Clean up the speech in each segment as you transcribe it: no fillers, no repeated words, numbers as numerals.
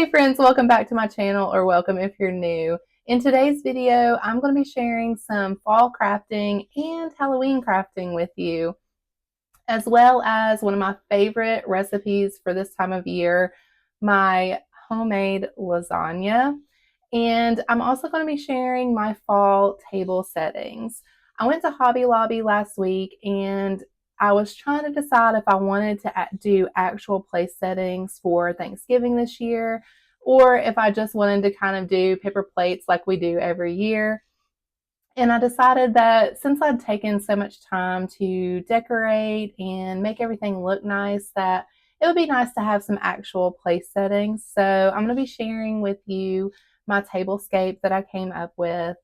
Hey friends, welcome back to my channel, or welcome if you're new. In today's video, I'm going to be sharing some fall crafting and Halloween crafting with you, as well as one of my favorite recipes for this time of year, my homemade lasagna. And I'm also going to be sharing my fall table settings. I went to Hobby Lobby last week and I was trying to decide if I wanted to do actual place settings for Thanksgiving this year, or if I just wanted to kind of do paper plates like we do every year. And I decided that since I'd taken so much time to decorate and make everything look nice, that it would be nice to have some actual place settings. So I'm going to be sharing with you my tablescape that I came up with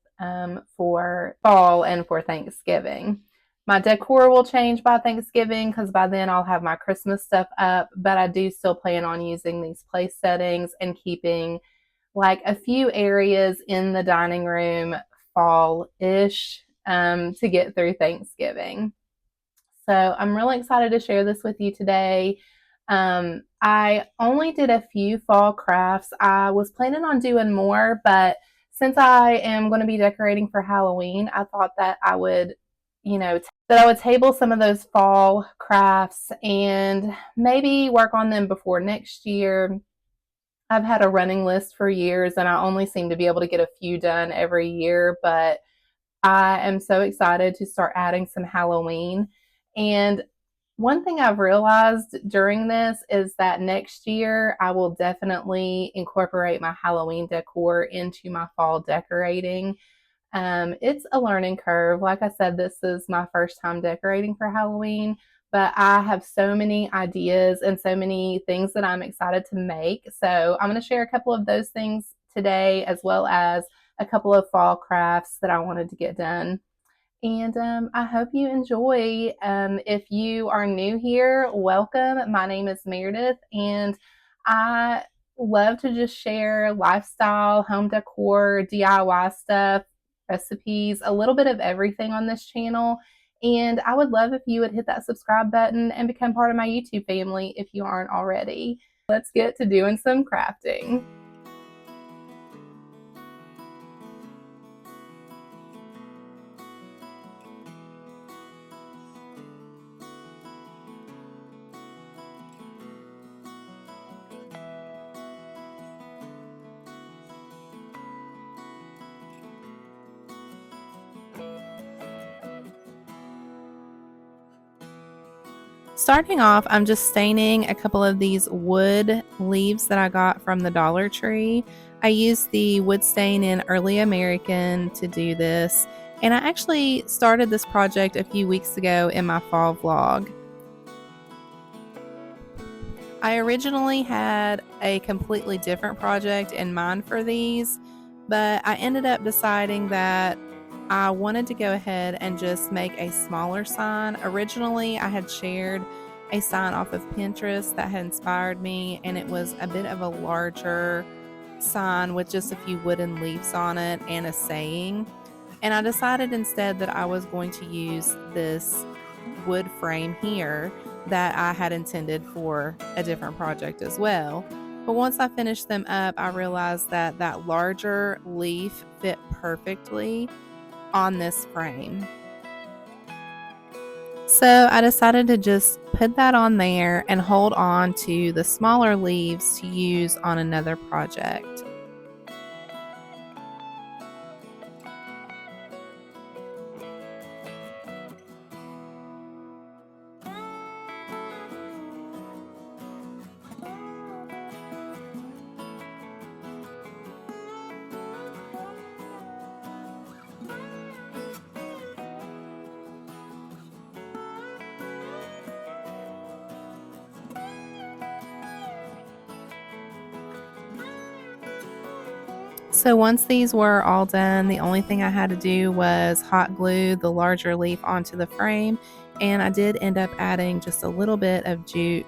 for fall and for Thanksgiving. My decor will change by Thanksgiving because by then I'll have my Christmas stuff up, but I do still plan on using these place settings and keeping like a few areas in the dining room fall-ish to get through Thanksgiving. So I'm really excited to share this with you today. I only did a few fall crafts. I was planning on doing more, but since I am going to be decorating for Halloween, I thought that I would, that I would table some of those fall crafts and maybe work on them before next year. I've had a running list for years and I only seem to be able to get a few done every year, but I am so excited to start adding some Halloween. And one thing I've realized during this is that next year I will definitely incorporate my Halloween decor into my fall decorating. It's a learning curve. Like I said, this is my first time decorating for Halloween, but I have so many ideas and so many things that I'm excited to make. So I'm going to share a couple of those things today, as well as a couple of fall crafts that I wanted to get done. And I hope you enjoy. If you are new here, welcome. My name is Meredith, and I love to just share lifestyle, home decor, DIY stuff, recipes, a little bit of everything on this channel. And I would love if you would hit that subscribe button and become part of my YouTube family if you aren't already. Let's get to doing some crafting. Starting off, I'm just staining a couple of these wood leaves that I got from the Dollar Tree. I used the wood stain in Early American to do this, and I actually started this project a few weeks ago in my fall vlog. I originally had a completely different project in mind for these, but I ended up deciding that I wanted to go ahead and just make a smaller sign. Originally, I had shared a sign off of Pinterest that had inspired me, and it was a bit of a larger sign with just a few wooden leaves on it and a saying. And I decided instead that I was going to use this wood frame here that I had intended for a different project as well. But once I finished them up, I realized that that larger leaf fit perfectly on this frame. So I decided to just put that on there and hold on to the smaller leaves to use on another project. So once these were all done, the only thing I had to do was hot glue the larger leaf onto the frame, and I did end up adding just a little bit of jute,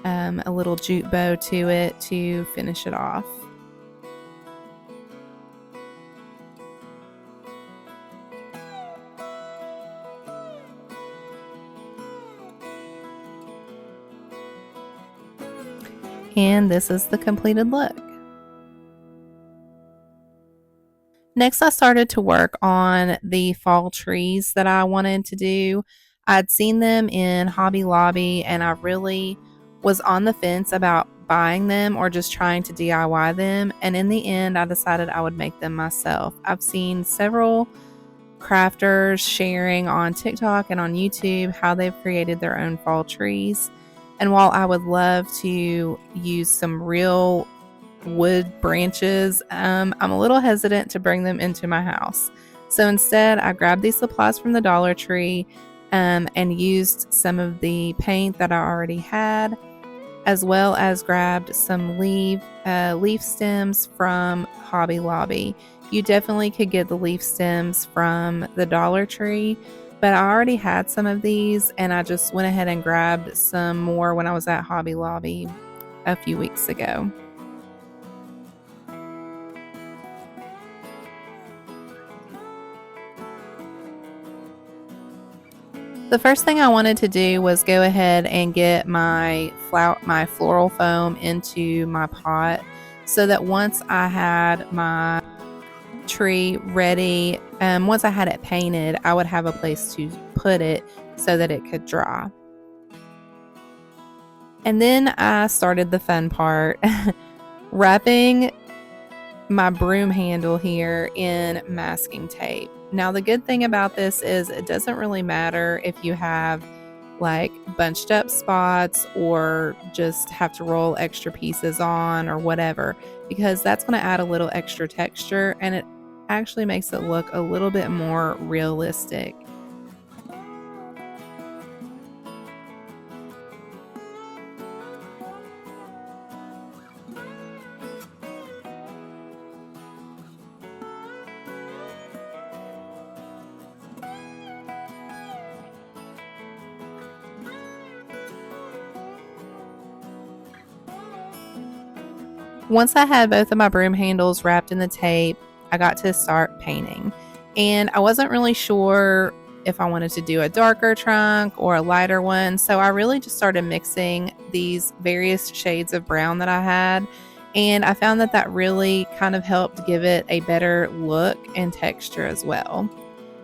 a little jute bow to it to finish it off. And this is the completed look. Next, I started to work on the fall trees that I wanted to do. I'd seen them in Hobby Lobby and I really was on the fence about buying them or just trying to DIY them. And in the end, I decided I would make them myself. I've seen several crafters sharing on TikTok and on YouTube how they've created their own fall trees. And while I would love to use some real wood branches, I'm a little hesitant to bring them into my house. So instead, I grabbed these supplies from the Dollar Tree and used some of the paint that I already had, as well as grabbed some leaf stems from Hobby Lobby. You definitely could get the leaf stems from the Dollar Tree, but I already had some of these and I just went ahead and grabbed some more when I was at Hobby Lobby a few weeks ago. The first thing I wanted to do was go ahead and get my floral foam into my pot so that once I had my tree ready, once I had it painted, I would have a place to put it so that it could dry. And then I started the fun part, wrapping my broom handle here in masking tape. Now the good thing about this is it doesn't really matter if you have like bunched up spots or just have to roll extra pieces on or whatever, because that's going to add a little extra texture and it actually makes it look a little bit more realistic. Once I had both of my broom handles wrapped in the tape, I got to start painting. And I wasn't really sure if I wanted to do a darker trunk or a lighter one, so I really just started mixing these various shades of brown that I had. And I found that that really kind of helped give it a better look and texture as well.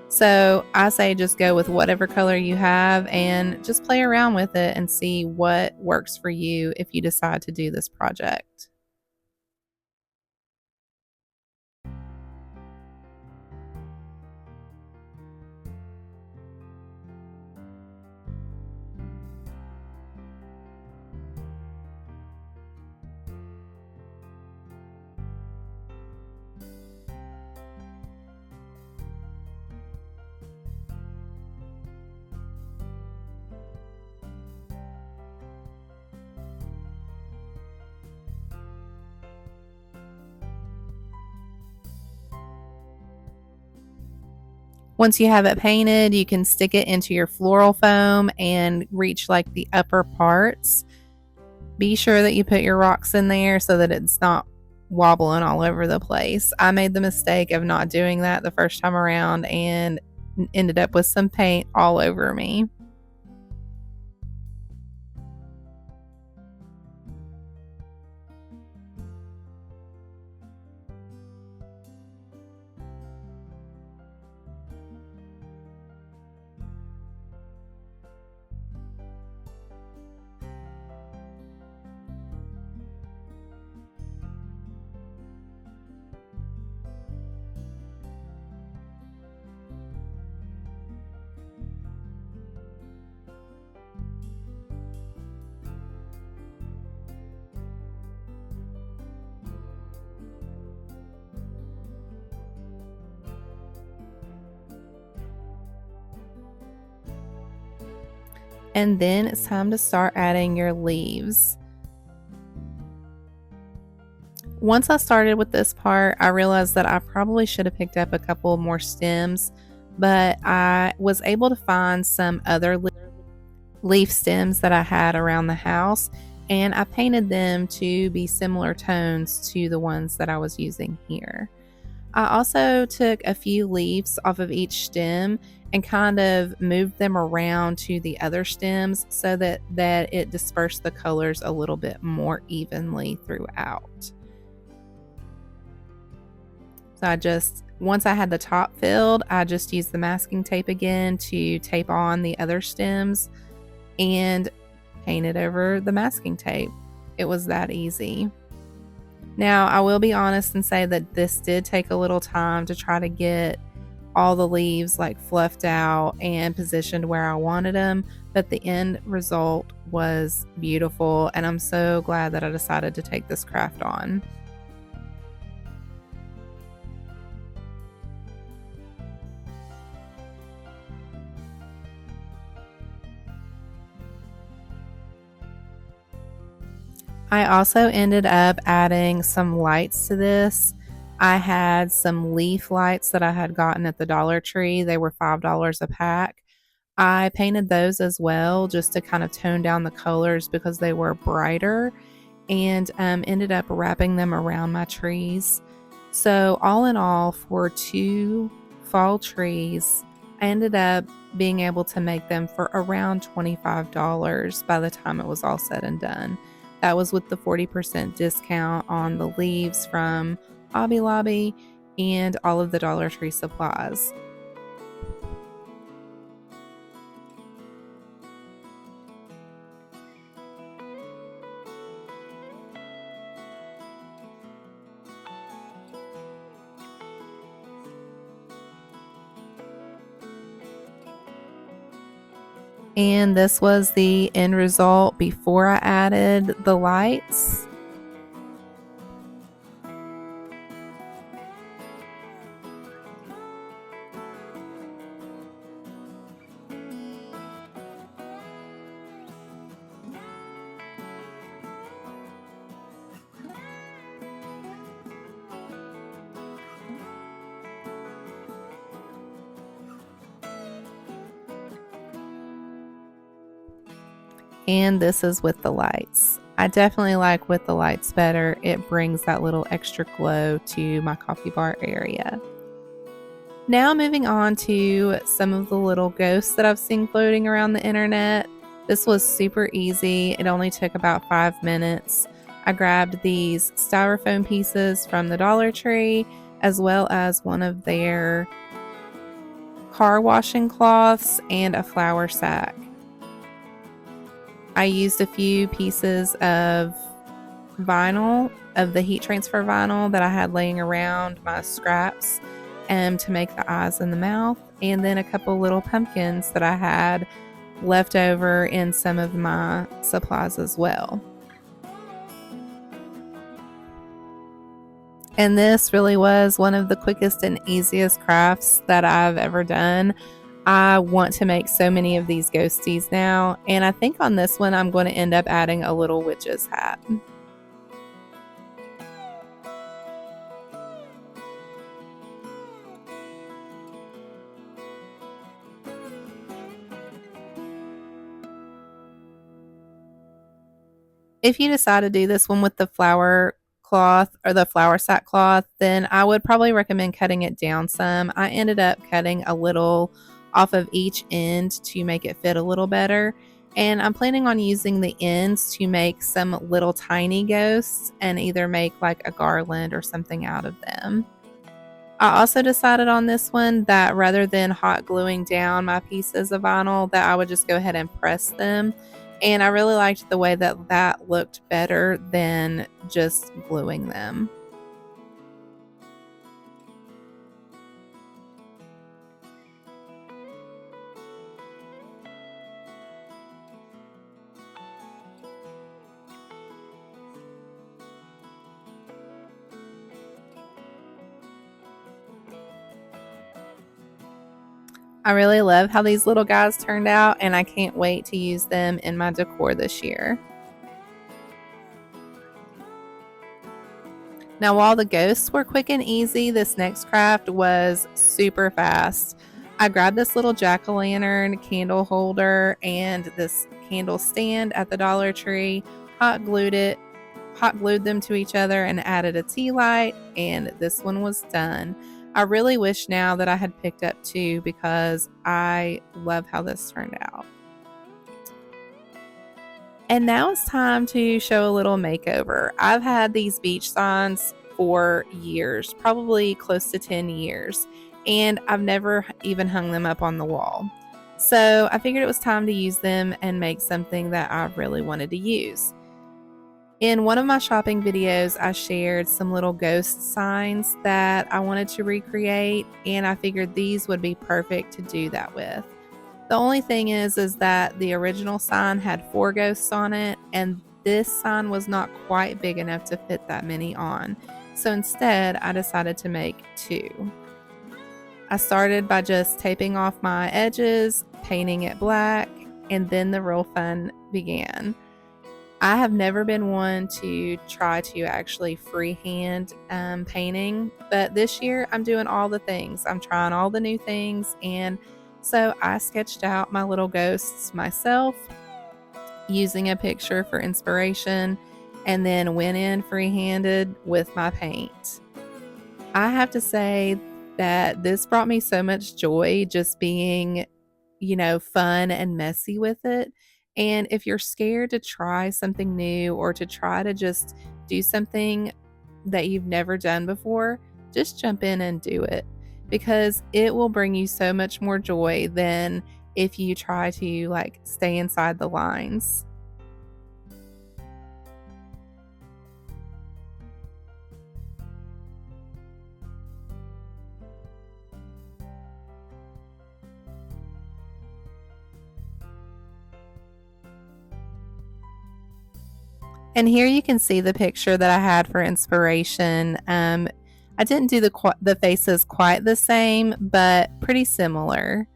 So I say just go with whatever color you have and just play around with it and see what works for you if you decide to do this project. Once you have it painted, you can stick it into your floral foam and reach like the upper parts. Be sure that you put your rocks in there so that it's not wobbling all over the place. I made the mistake of not doing that the first time around and ended up with some paint all over me. And then it's time to start adding your leaves. Once I started with this part, I realized that I probably should have picked up a couple more stems, but I was able to find some other leaf stems that I had around the house, and I painted them to be similar tones to the ones that I was using here. I also took a few leaves off of each stem and kind of moved them around to the other stems so that it dispersed the colors a little bit more evenly throughout. So once I had the top filled, I just used the masking tape again to tape on the other stems and painted over the masking tape. It was that easy. Now, I will be honest and say that this did take a little time to try to get all the leaves like fluffed out and positioned where I wanted them, but the end result was beautiful, and I'm so glad that I decided to take this craft on. I also ended up adding some lights to this. I had some leaf lights that I had gotten at the Dollar Tree. They were $5 a pack. I painted those as well just to kind of tone down the colors because they were brighter, and ended up wrapping them around my trees. So all in all, for 2 fall trees, I ended up being able to make them for around $25 by the time it was all said and done. That was with the 40% discount on the leaves from Hobby Lobby and all of the Dollar Tree supplies. And this was the end result before I added the lights. And this is with the lights. I definitely like with the lights better. It brings that little extra glow to my coffee bar area. Now moving on to some of the little ghosts that I've seen floating around the internet. This was super easy. It only took about 5 minutes. I grabbed these styrofoam pieces from the Dollar Tree, as well as one of their car washing cloths and a flour sack. I used a few pieces of vinyl, of the heat transfer vinyl that I had laying around my scraps, to make the eyes and the mouth, and then a couple little pumpkins that I had left over in some of my supplies as well. And this really was one of the quickest and easiest crafts that I've ever done. I want to make so many of these ghosties now, and I think on this one I'm going to end up adding a little witch's hat. If you decide to do this one with the flour cloth or the flour sack cloth, then I would probably recommend cutting it down some. I ended up cutting a little off of each end to make it fit a little better. And I'm planning on using the ends to make some little tiny ghosts and either make like a garland or something out of them. I also decided on this one that rather than hot gluing down my pieces of vinyl, that I would just go ahead and press them. And I really liked the way that that looked better than just gluing them. I really love how these little guys turned out, and I can't wait to use them in my decor this year. Now, while the ghosts were quick and easy, this next craft was super fast. I grabbed this little jack-o'-lantern candle holder and this candle stand at the Dollar Tree, hot glued them to each other, and added a tea light, and this one was done. I really wish now that I had picked up 2 because I love how this turned out. And now it's time to show a little makeover. I've had these beach signs for years, probably close to 10 years, and I've never even hung them up on the wall. So I figured it was time to use them and make something that I really wanted to use. In one of my shopping videos, I shared some little ghost signs that I wanted to recreate, and I figured these would be perfect to do that with. The only thing is that the original sign had 4 ghosts on it, and this sign was not quite big enough to fit that many on. So instead, I decided to make 2. I started by just taping off my edges, painting it black, and then the real fun began. I have never been one to try to actually freehand painting, but this year I'm doing all the things. I'm trying all the new things, and so I sketched out my little ghosts myself using a picture for inspiration, and then went in free-handed with my paint. I have to say that this brought me so much joy, just being, fun and messy with it. And if you're scared to try something new or to try to just do something that you've never done before, just jump in and do it, because it will bring you so much more joy than if you try to stay inside the lines. And here you can see the picture that I had for inspiration. I didn't do the faces quite the same, but pretty similar.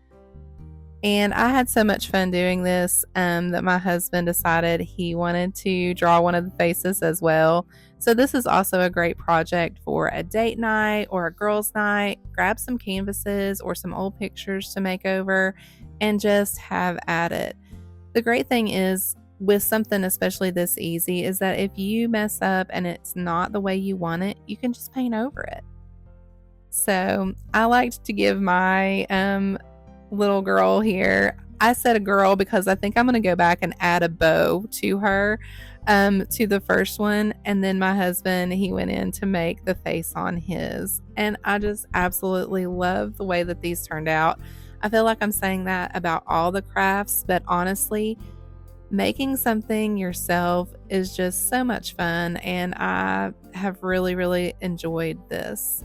And I had so much fun doing this that my husband decided he wanted to draw one of the faces as well. So this is also a great project for a date night or a girls' night. Grab some canvases or some old pictures to make over and just have at it. The great thing is, with something especially this easy, is that if you mess up and it's not the way you want it, you can just paint over it. So I liked to give my little girl here, I said a girl because I think I'm going to go back and add a bow to her, to the first one. And then my husband, he went in to make the face on his. And I just absolutely love the way that these turned out. I feel like I'm saying that about all the crafts, but honestly, making something yourself is just so much fun, and I have really, really enjoyed this.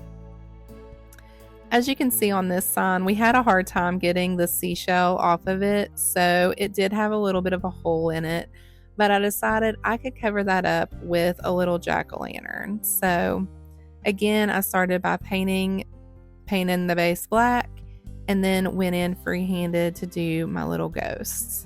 As you can see on this sign, we had a hard time getting the seashell off of it, so it did have a little bit of a hole in it, but I decided I could cover that up with a little jack-o'-lantern. So again, I started by painting the base black, and then went in free-handed to do my little ghosts.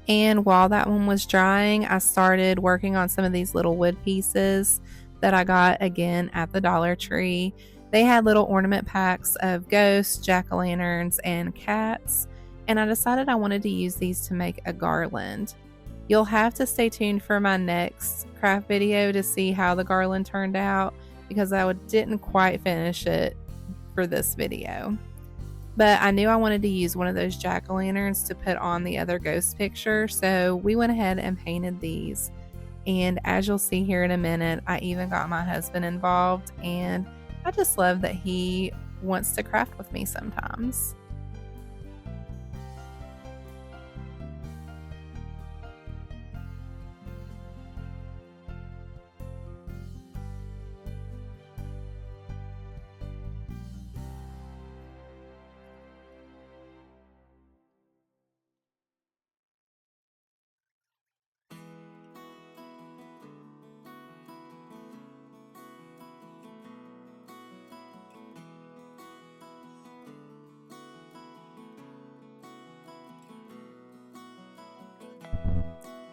And while that one was drying, I started working on some of these little wood pieces that I got again at the Dollar Tree. They had little ornament packs of ghosts, jack-o'-lanterns, and cats, and I decided I wanted to use these to make a garland. You'll have to stay tuned for my next craft video to see how the garland turned out, because I didn't quite finish it for this video. But I knew I wanted to use one of those jack-o'-lanterns to put on the other ghost picture, so we went ahead and painted these. And as you'll see here in a minute, I even got my husband involved, and I just love that he wants to craft with me sometimes.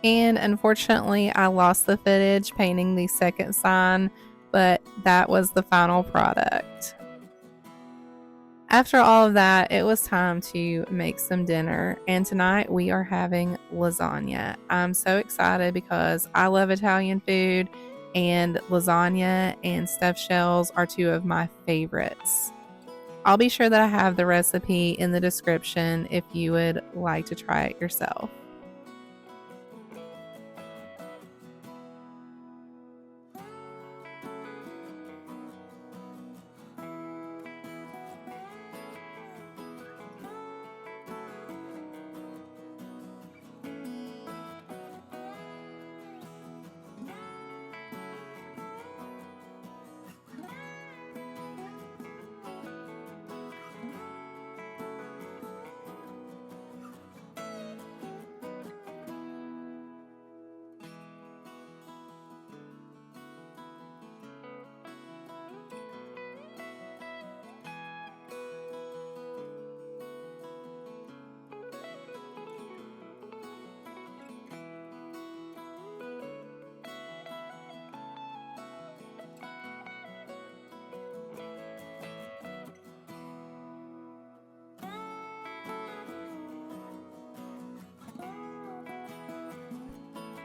And unfortunately, I lost the footage painting the second sign, but that was the final product. After all of that, it was time to make some dinner, and tonight we are having lasagna. I'm so excited because I love Italian food, and lasagna and stuffed shells are two of my favorites. I'll be sure that I have the recipe in the description if you would like to try it yourself.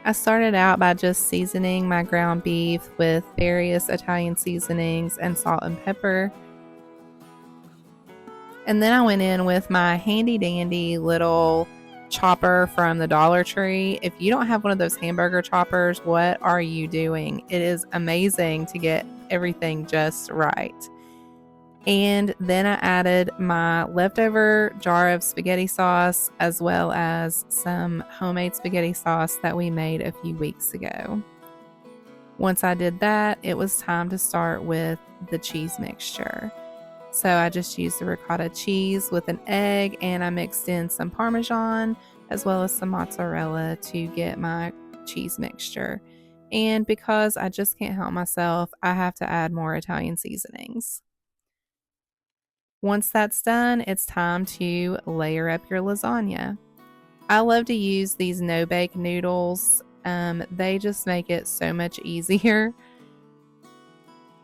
I started out by just seasoning my ground beef with various Italian seasonings and salt and pepper. And then I went in with my handy dandy little chopper from the Dollar Tree. If you don't have one of those hamburger choppers, what are you doing? It is amazing to get everything just right. And then I added my leftover jar of spaghetti sauce as well as some homemade spaghetti sauce that we made a few weeks ago. Once I did that, it was time to start with the cheese mixture. So I just used the ricotta cheese with an egg, and I mixed in some Parmesan as well as some mozzarella to get my cheese mixture. And because I just can't help myself, I have to add more Italian seasonings. Once that's done, it's time to layer up your lasagna. I love to use these no-bake noodles. They just make it so much easier.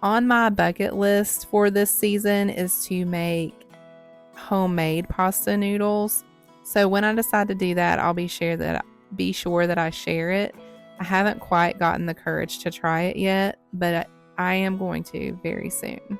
On my bucket list for this season is to make homemade pasta noodles. So when I decide to do that, I'll be sure that I share it. I haven't quite gotten the courage to try it yet, but I am going to very soon.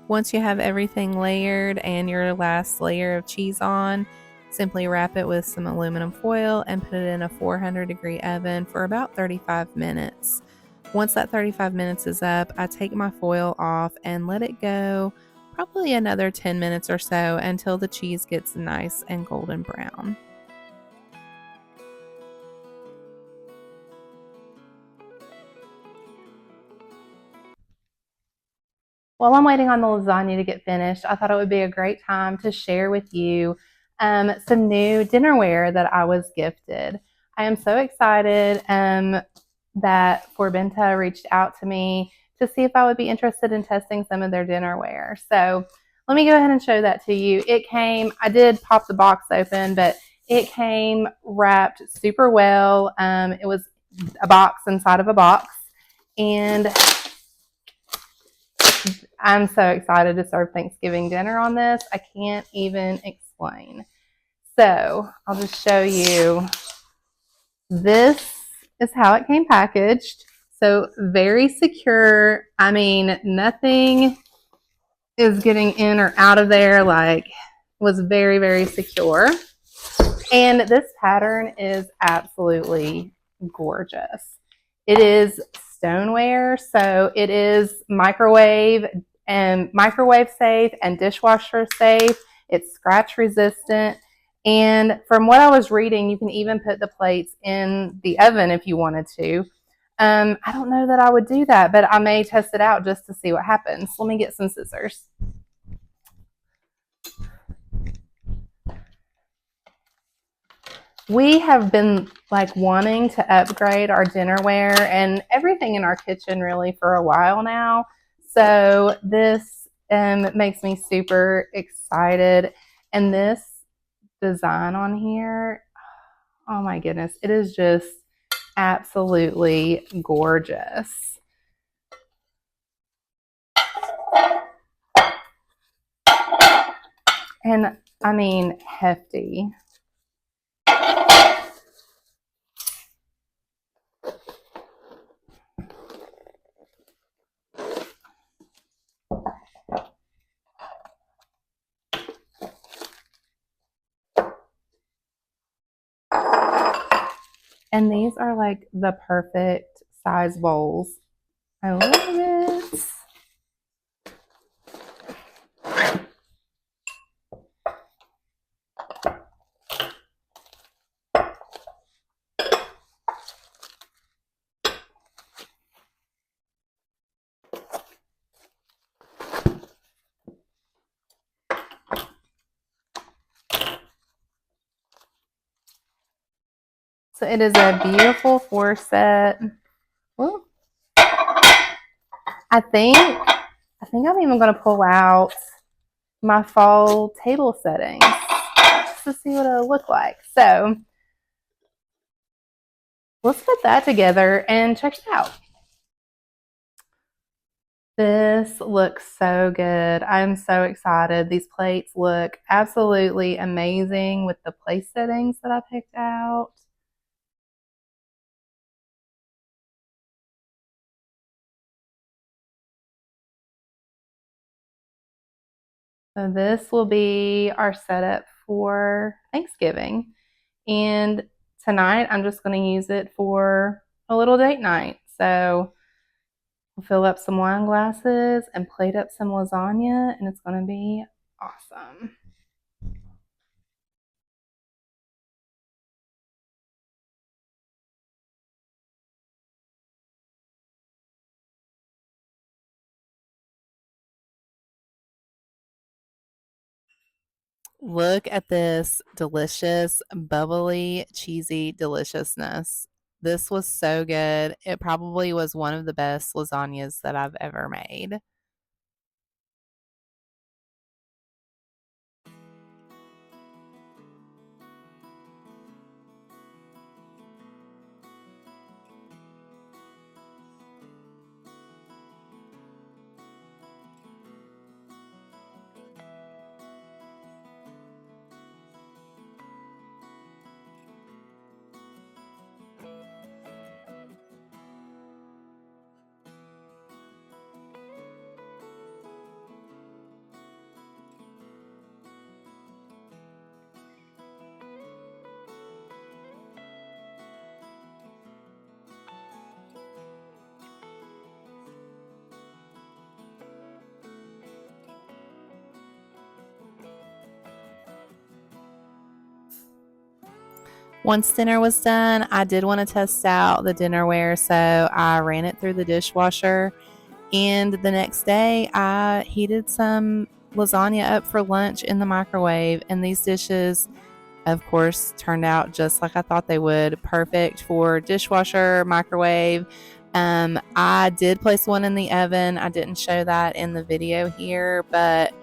Once you have everything layered and your last layer of cheese on, simply wrap it with some aluminum foil and put it in a 400-degree oven for about 35 minutes. Once that 35 minutes is up, I take my foil off and let it go probably another 10 minutes or so until the cheese gets nice and golden brown. While I'm waiting on the lasagna to get finished, I thought it would be a great time to share with you some new dinnerware that I was gifted. I am so excited that Forbenta reached out to me to see if I would be interested in testing some of their dinnerware. So let me go ahead and show that to you. It came, I did pop the box open, but it came wrapped super well. It was a box inside of a box, and I'm so excited to serve Thanksgiving dinner on this. I can't even explain. So I'll just show you. This is how it came packaged. So very secure. I mean, nothing is getting in or out of there. Like, was very, very secure. And this pattern is absolutely gorgeous. It is stoneware, so it is microwave safe and dishwasher safe. It's scratch resistant. And from what I was reading, you can even put the plates in the oven if you wanted to. I don't know that I would do that, but I may test it out just to see what happens. Let me get some scissors. We have been like wanting to upgrade our dinnerware and everything in our kitchen really for a while now. So this makes me super excited. And this design on here, oh my goodness, it is just absolutely gorgeous. And I mean, hefty. And these are like the perfect size bowls. I love it. So it is a beautiful 4-set. Ooh. I think I'm even going to pull out my fall table settings just to see what it'll look like. So let's put that together and check it out. This looks so good. I'm so excited. These plates look absolutely amazing with the place settings that I picked out. So this will be our setup for Thanksgiving. And tonight I'm just going to use it for a little date night. So we'll fill up some wine glasses and plate up some lasagna, and it's going to be awesome. Look at this delicious, bubbly, cheesy deliciousness. This was so good. It probably was one of the best lasagnas that I've ever made. Once dinner was done, I did want to test out the dinnerware, so I ran it through the dishwasher. And the next day, I heated some lasagna up for lunch in the microwave. And these dishes, of course, turned out just like I thought they would. Perfect for dishwasher, microwave. I did place one in the oven. I didn't show that in the video here, but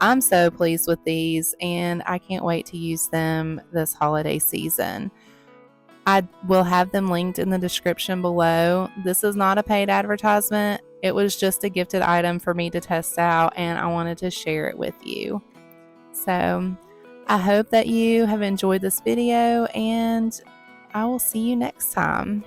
I'm so pleased with these, and I can't wait to use them this holiday season. I will have them linked in the description below. This is not a paid advertisement. It was just a gifted item for me to test out, and I wanted to share it with you. So I hope that you have enjoyed this video, and I will see you next time.